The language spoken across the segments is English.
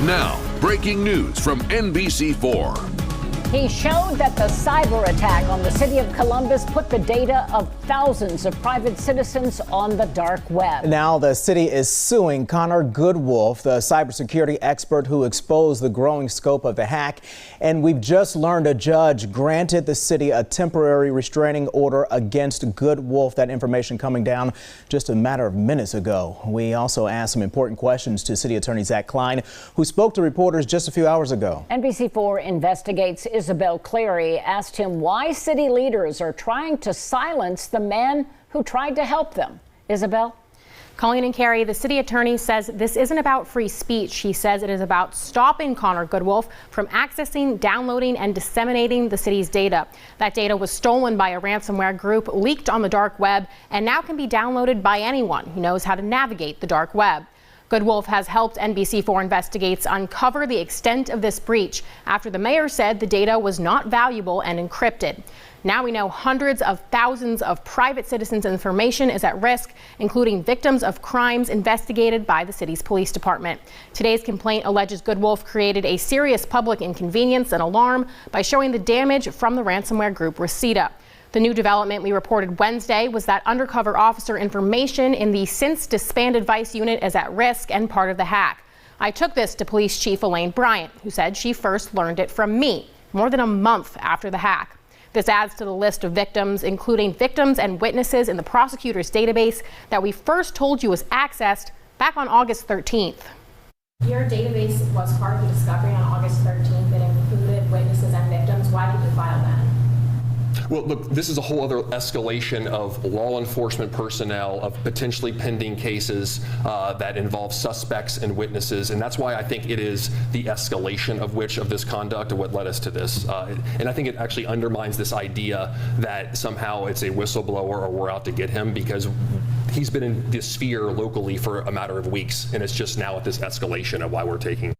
Now, breaking news from NBC4. He showed that the cyber attack on the city of Columbus put the data of thousands of private citizens on the dark web. Now the city is suing Connor Goodwolf, the cybersecurity expert who exposed the growing scope of the hack. And we've just learned a judge granted the city a temporary restraining order against Goodwolf. That information coming down just a matter of minutes ago. We also asked some important questions to City Attorney Zach Klein, who spoke to reporters just a few hours ago. NBC4 Investigates Isabel Cleary asked him why city leaders are trying to silence the man who tried to help them. Isabel? Colleen and Carrie, the city attorney says this isn't about free speech. He says it is about stopping Connor Goodwolf from accessing, downloading, and disseminating the city's data. That data was stolen by a ransomware group, leaked on the dark web, and now can be downloaded by anyone who knows how to navigate the dark web. Goodwolf has helped NBC4 Investigates uncover the extent of this breach after the mayor said the data was not valuable and encrypted. Now we know hundreds of thousands of private citizens' information is at risk, including victims of crimes investigated by the city's police department. Today's complaint alleges Goodwolf created a serious public inconvenience and alarm by showing the damage from the ransomware group Reseda. The new development we reported Wednesday was that undercover officer information in the since disbanded Vice unit is at risk and part of the hack. I took this to Police Chief Elaine Bryant, who said she first learned it from me more than a month after the hack. This adds to the list of victims, including victims and witnesses in the prosecutor's database that we first told you was accessed back on August 13th. Your database was part of the discovery on August 13th. It included witnesses and victims. Why did you file that? Well, look, this is a whole other escalation of law enforcement personnel, of potentially pending cases that involve suspects and witnesses, and that's why I think it is the escalation of this conduct of what led us to this. And I think it actually undermines this idea that somehow it's a whistleblower or we're out to get him, because he's been in this sphere locally for a matter of weeks, and it's just now at this escalation of why we're taking.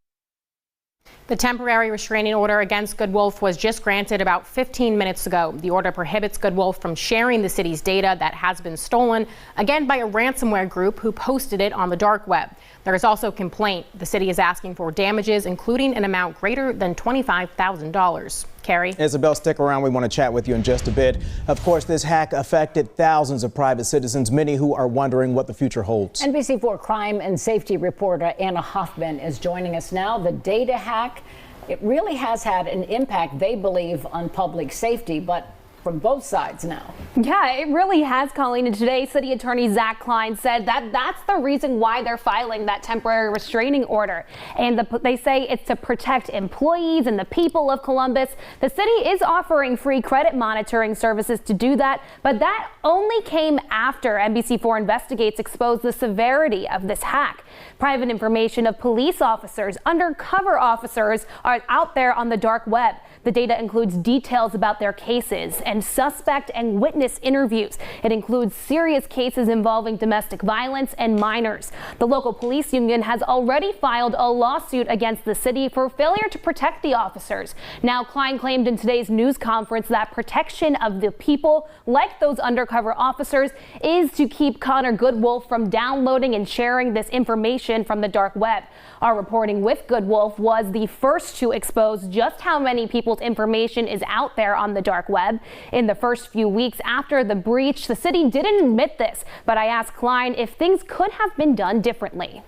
The temporary restraining order against Goodwolf was just granted about 15 minutes ago. The order prohibits Goodwolf from sharing the city's data that has been stolen, again by a ransomware group who posted it on the dark web. There is also a complaint. The city is asking for damages, including an amount greater than $25,000. Carrie? Isabel, stick around. We want to chat with you in just a bit. Of course, this hack affected thousands of private citizens, many who are wondering what the future holds. NBC4 crime and safety reporter Anna Hoffman is joining us now. The data hack, it really has had an impact, they believe, on public safety, but from both sides now. Yeah, it really has, Colleen. And today, City Attorney Zach Klein said that that's the reason why they're filing that temporary restraining order. And they say it's to protect employees and the people of Columbus. The city is offering free credit monitoring services to do that, but that only came after NBC4 Investigates exposed the severity of this hack. Private information of police officers, undercover officers are out there on the dark web. The data includes details about their cases and suspect and witness interviews. It includes serious cases involving domestic violence and minors. The local police union has already filed a lawsuit against the city for failure to protect the officers. Now, Klein claimed in today's news conference that protection of the people, like those undercover officers, is to keep Connor Goodwolf from downloading and sharing this information from the dark web. Our reporting with Goodwolf was the first to expose just how many people's information is out there on the dark web. In the first few weeks after the breach, the city didn't admit this, but I asked Klein if things could have been done differently.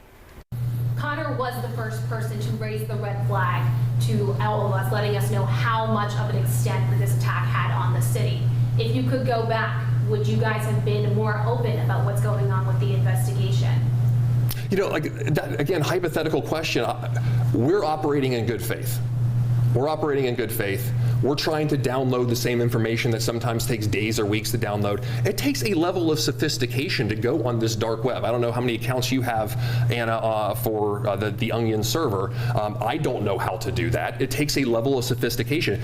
Connor was the first person to raise the red flag to all of us, letting us know how much of an extent that this attack had on the city. If you could go back, would you guys have been more open about what's going on with the investigation? You know, like that, again, hypothetical question. We're operating in good faith. We're operating in good faith. We're trying to download the same information that sometimes takes days or weeks to download. It takes a level of sophistication to go on this dark web. I don't know how many accounts you have, Anna, for the Onion server. I don't know how to do that. It takes a level of sophistication.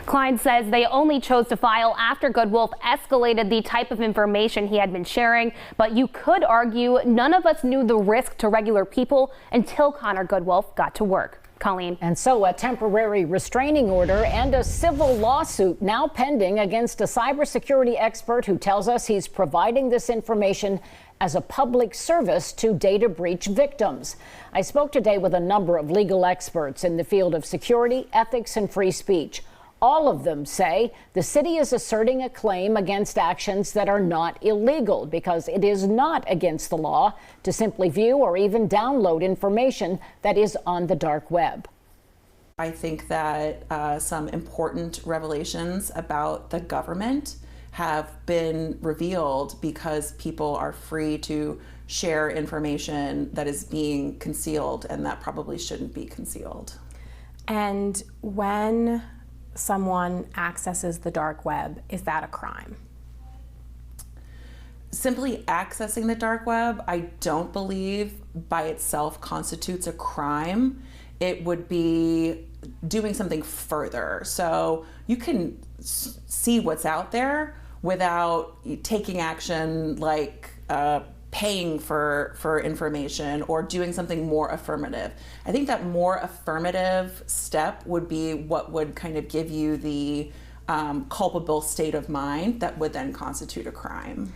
Klein says they only chose to file after Goodwolf escalated the type of information he had been sharing, but you could argue none of us knew the risk to regular people until Connor Goodwolf got to work. Colleen. And so a temporary restraining order and a civil lawsuit now pending against a cybersecurity expert who tells us he's providing this information as a public service to data breach victims. I spoke today with a number of legal experts in the field of security, ethics, and free speech. All of them say the city is asserting a claim against actions that are not illegal because it is not against the law to simply view or even download information that is on the dark web. I think that some important revelations about the government have been revealed because people are free to share information that is being concealed and that probably shouldn't be concealed. And when someone accesses the dark web, is that a crime? Simply accessing the dark web, I don't believe by itself constitutes a crime. It would be doing something further. So you can see what's out there without taking action like paying for information or doing something more affirmative. I think that more affirmative step would be what would kind of give you the culpable state of mind that would then constitute a crime.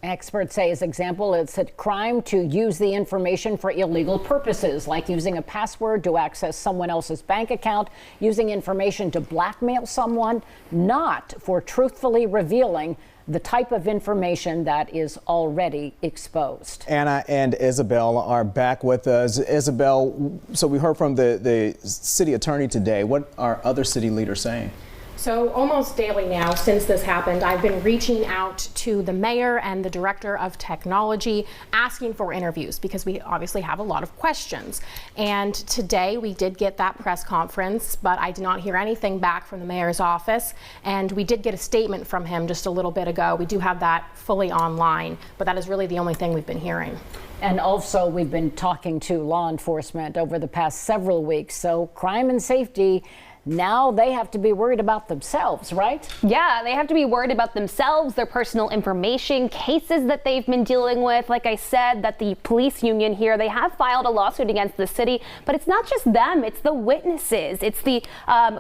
Experts say, as example, it's a crime to use the information for illegal purposes, like using a password to access someone else's bank account, using information to blackmail someone, not for truthfully revealing the type of information that is already exposed. Anna and Isabel are back with us. Isabel, so we heard from the city attorney today. What are other city leaders saying? So almost daily now since this happened, I've been reaching out to the mayor and the director of technology asking for interviews because we obviously have a lot of questions. And today we did get that press conference, but I did not hear anything back from the mayor's office. And we did get a statement from him just a little bit ago. We do have that fully online, but that is really the only thing we've been hearing. And also, we've been talking to law enforcement over the past several weeks. So crime and safety, now they have to be worried about themselves, right? Yeah, they have to be worried about themselves, their personal information, cases that they've been dealing with. Like I said, that the police union here, they have filed a lawsuit against the city, but it's not just them, it's the witnesses, it's the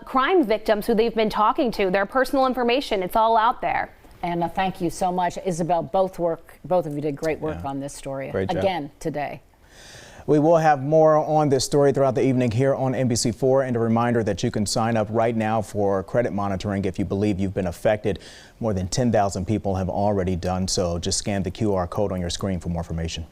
crime victims who they've been talking to, their personal information, it's all out there. Anna, thank you so much. Isabel, both of you did great work on this story again today. We will have more on this story throughout the evening here on NBC4, and a reminder that you can sign up right now for credit monitoring if you believe you've been affected. More than 10,000 people have already done so. Just scan the QR code on your screen for more information.